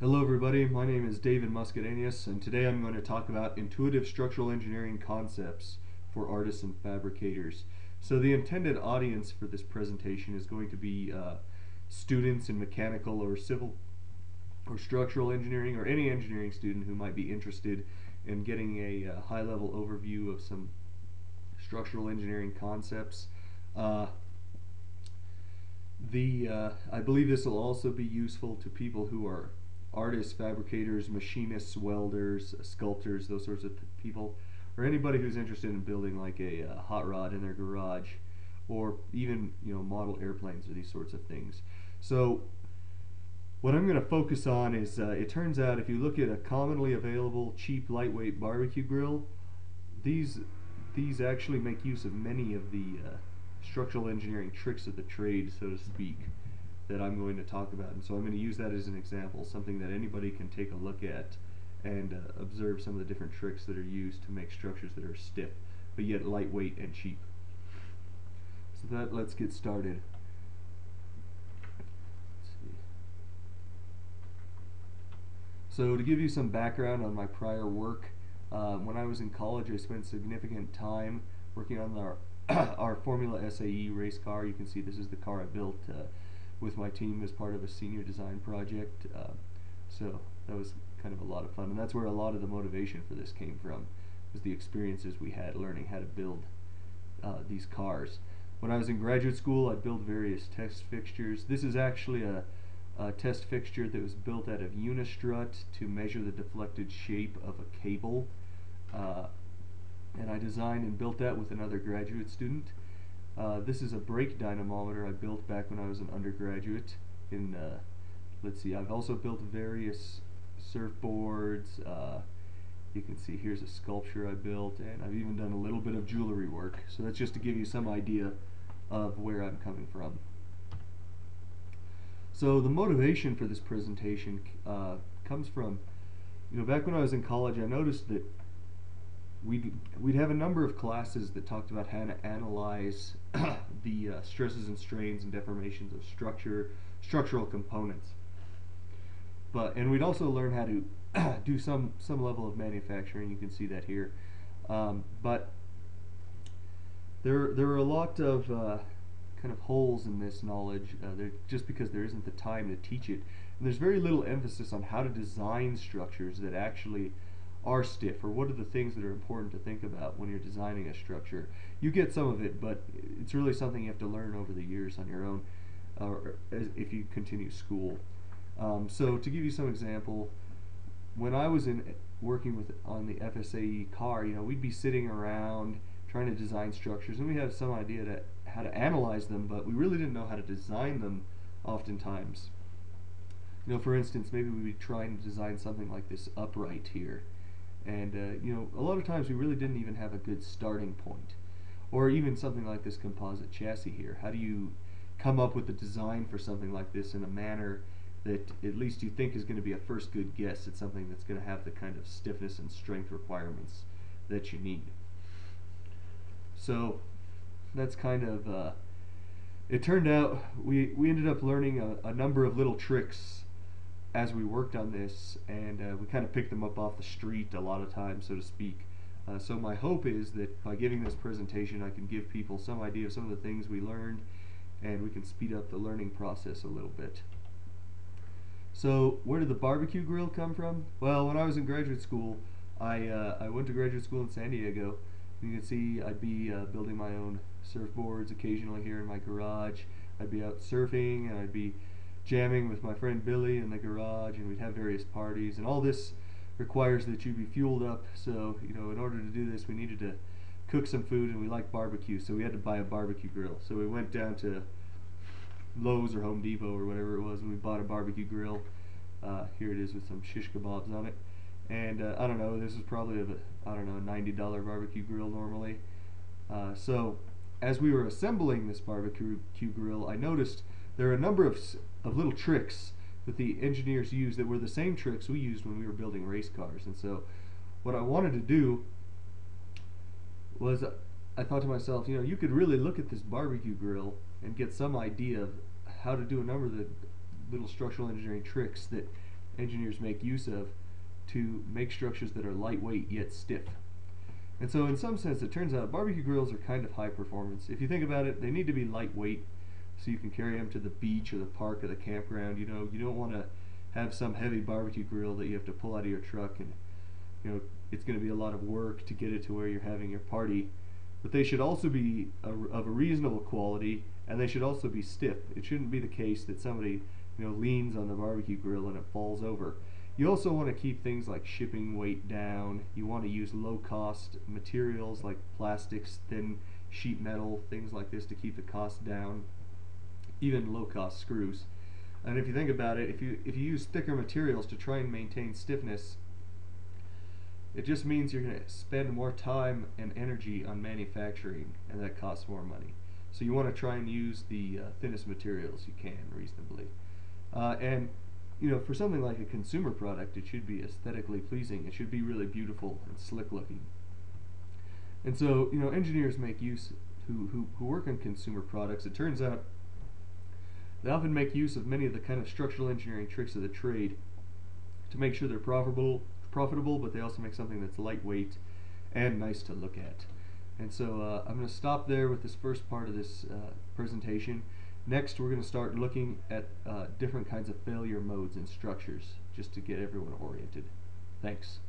Hello everybody, my name is David Muscadanius, and today I'm going to talk about intuitive structural engineering concepts for artists and fabricators. So the intended audience for this presentation is going to be students in mechanical or civil or structural engineering, or any engineering student who might be interested in getting a high-level overview of some structural engineering concepts. I believe this will also be useful to people who are artists, fabricators, machinists, welders, sculptors, those sorts of people, or anybody who's interested in building like a hot rod in their garage, or even model airplanes or these sorts of things. So what I'm going to focus on is it turns out if you look at a commonly available cheap lightweight barbecue grill, these actually make use of many of the structural engineering tricks of the trade, so to speak, that I'm going to talk about. And so I'm going to use that as an example, something that anybody can take a look at and observe some of the different tricks that are used to make structures that are stiff but yet lightweight and cheap. So let's get started. So to give you some background on my prior work, when I was in college I spent significant time working on our Formula SAE race car. You can see this is the car I built with my team as part of a senior design project. So that was kind of a lot of fun, and that's where a lot of the motivation for this came from, was the experiences we had learning how to build these cars. When I was in graduate school, I'd build various test fixtures. This is actually a test fixture that was built out of unistrut to measure the deflected shape of a cable, and I designed and built that with another graduate student. This is a brake dynamometer I built back when I was an undergraduate. Let's see, I've also built various surfboards. You can see here's a sculpture I built, and I've even done a little bit of jewelry work. So that's just to give you some idea of where I'm coming from. So the motivation for this presentation comes from, back when I was in college, I noticed that we'd have a number of classes that talked about how to analyze the stresses and strains and deformations of structural components. And we'd also learn how to do some level of manufacturing. You can see that here. But there are a lot of kind of holes in this knowledge, just because there isn't the time to teach it. And there's very little emphasis on how to design structures that actually are stiff, or what are the things that are important to think about when you're designing a structure. You get some of it, but it's really something you have to learn over the years on your own, or if you continue school. So to give you some example, when I was working on the FSAE car, we'd be sitting around trying to design structures, and we had some idea how to analyze them, but we really didn't know how to design them oftentimes. For instance, maybe we'd be trying to design something like this upright here. And a lot of times we really didn't even have a good starting point. Or even something like this composite chassis here. How do you come up with the design for something like this in a manner that at least you think is going to be a first good guess at something that's going to have the kind of stiffness and strength requirements that you need? So that's kind of, it turned out we ended up learning a number of little tricks as we worked on this, and we kind of picked them up off the street a lot of times, so to speak. So my hope is that by giving this presentation I can give people some idea of some of the things we learned, and we can speed up the learning process a little bit. So where did the barbecue grill come from? Well, when I was in graduate school, I went to graduate school in San Diego. You can see I'd be building my own surfboards occasionally here in my garage. I'd be out surfing, and I'd be jamming with my friend Billy in the garage, and we'd have various parties, and all this requires that you be fueled up. So in order to do this, we needed to cook some food, and we like barbecue, so we had to buy a barbecue grill. So we went down to Lowe's or Home Depot or whatever it was, and we bought a barbecue grill. Here it is with some shish kebabs on it, and I don't know, this is probably a $90 barbecue grill normally. So as we were assembling this barbecue grill, I noticed there are a number of little tricks that the engineers used that were the same tricks we used when we were building race cars. And so what I wanted to do was, I thought to myself, you could really look at this barbecue grill and get some idea of how to do a number of the little structural engineering tricks that engineers make use of to make structures that are lightweight yet stiff. And so in some sense it turns out barbecue grills are kind of high performance. If you think about it, they need to be lightweight so you can carry them to the beach or the park or the campground. You know, you don't want to have some heavy barbecue grill that you have to pull out of your truck, and it's going to be a lot of work to get it to where you're having your party. But they should also be of a reasonable quality, and they should also be stiff. It shouldn't be the case that somebody leans on the barbecue grill and it falls over. You also want to keep things like shipping weight down. You want to use low-cost materials like plastics, thin sheet metal, things like this to keep the cost down. Even low-cost screws. And if you think about it, if you use thicker materials to try and maintain stiffness, it just means you're going to spend more time and energy on manufacturing, and that costs more money. So you want to try and use the thinnest materials you can reasonably. And for something like a consumer product, it should be aesthetically pleasing. It should be really beautiful and slick looking. And so engineers make use who work on consumer products. It turns out they often make use of many of the kind of structural engineering tricks of the trade to make sure they're profitable, but they also make something that's lightweight and nice to look at. And so I'm going to stop there with this first part of this presentation. Next, we're going to start looking at different kinds of failure modes in structures, just to get everyone oriented. Thanks.